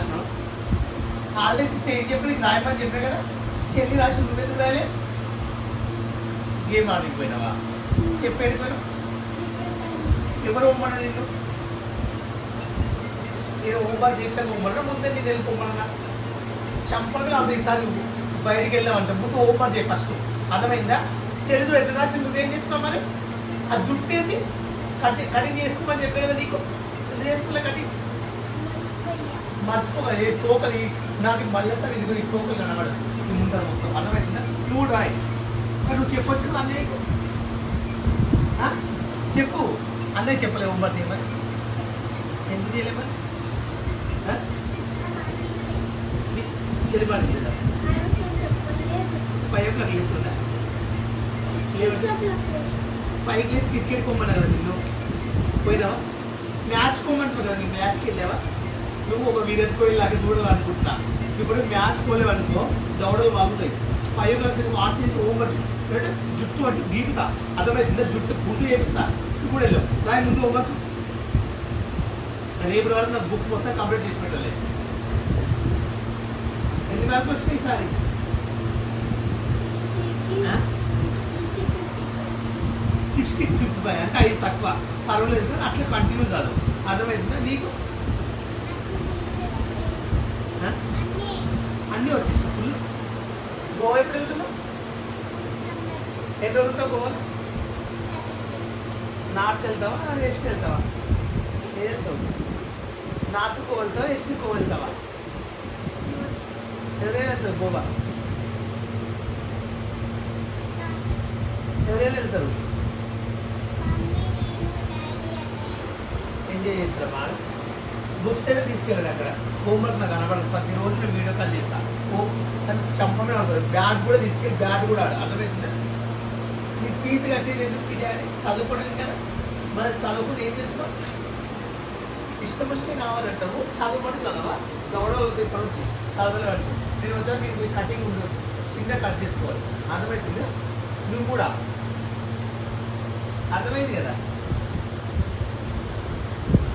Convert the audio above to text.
రాసినావు holidays ఇస్తే ఏం చెప్పి నీకు రాయమని చెప్పే కదా చెల్లి రాసి నువ్వెందుకు రాయలే గేమ్ ఆడిపోయినావా చెప్పేడిపోయినావు ఎవరు పొమ్మన్నా నిన్ను నేను హోంవర్క్ చేసినా పొమ్మన్నా ముందే నేను వెళ్ళిపోమన్నా చంపగా అప్పుడు ఈసారి బయటికి వెళ్ళామంటే ముందు హోంవర్క్ చేయి ఫస్ట్ అర్థమైందా చెల్లితో ఎట్లా రాసి నువ్వేం చేస్తున్నావు మరి ఆ జుట్టు ఏంది కటింగ్ చేసుకోమని చెప్పే కదా నీకు ఎందుకు చేసుకోలే కటింగ్ మర్చిపోగా ఏ తోకలు నాకు మళ్ళీ సార్ ఇదిగో ఈ తోకలు కనబడదు ఇది ముందర మొత్తం అర్థమైందా నువ్వు రాయి మరి నువ్వు చెప్పొచ్చు అన్నయ్యకు చెప్పు అన్నయ్య చెప్పలే హోంవర్క్ చేయమని ఎందుకు చేయలేమని చెల్లిపాటు చేద్దాం 5 o'clock లేస్తుందా 5 క్లాస్ క్రికెట్ కొమ్మన్నా కదా నిన్ను పోయినావా మ్యాచ్ కొమ్మంటున్నావు కదా నేను మ్యాచ్కి వెళ్ళావా నువ్వు ఒక విరాట్ కోహ్లీ లాగా చూడాలనుకుంటున్నా ఇప్పుడు మ్యాచ్ కోలేవు అనుకో దౌడలు బాగుతాయి 5 క్లాసెస్ వాటి చేసి హోంవర్క్ అంటే జుట్టు అంటే గీపుతా అర్థమైతుందా జుట్టు ముందు చేపిస్తా కూడా వెళ్ళావు రాయి ముందు హోంవర్క్ రేపు వరకు నాకు బుక్ మొత్తం కంప్లీట్ చేసి పెట్టాలి ఎన్ని వరకు వచ్చినాయి ఈసారి 60-55 అంటే 5 తక్కువ పర్వాలేదు కానీ అట్లా కంటిన్యూ కాదు అర్థమవుతుందా నీకు అన్నీ వచ్చేసాయి ఫుల్ గోవా ఎప్పుడు వెళ్తున్నావు ఎన్ని రోజులతో గోవా నార్త్ వెళ్తావా వెస్ట్ వెళ్తావా ఏది వెళ్తావు నార్త్కు వెళ్తావా వెస్ట్కు వెళ్తావా ఎవరైనా వెళ్తారు గోవా ఎవరైనా వెళ్తారు ఎంజాయ్ చేస్తారా బాగా బుక్స్ అయితే తీసుకెళ్ళాడు అక్కడ హోంవర్క్ నాకు కనబడదు ప్రతిరోజు నేను వీడియో కాల్ చేస్తాను చంపమే ఉంటుంది బ్యాట్ కూడా తీసుకెళ్ళి బ్యాట్ కూడా ఆడు అర్థమవుతుందా నీకు ఫీజు కట్టేది ఎందుకు ఫీజు చదువుకోవడానికి కదా మరి చదువుకుంటే ఏం చేస్తున్నావు ఇష్టం వస్తే కావాలంటావు చదువుకోవడం చదవా గౌడవ ఇప్పటి నుంచి చదవలే అంటావు నేను వచ్చాక నీకు కటింగ్ ఉండదు చిన్న కట్ చేసుకోవాలి అర్థమవుతుందా నువ్వు కూడా అర్థమైంది కదా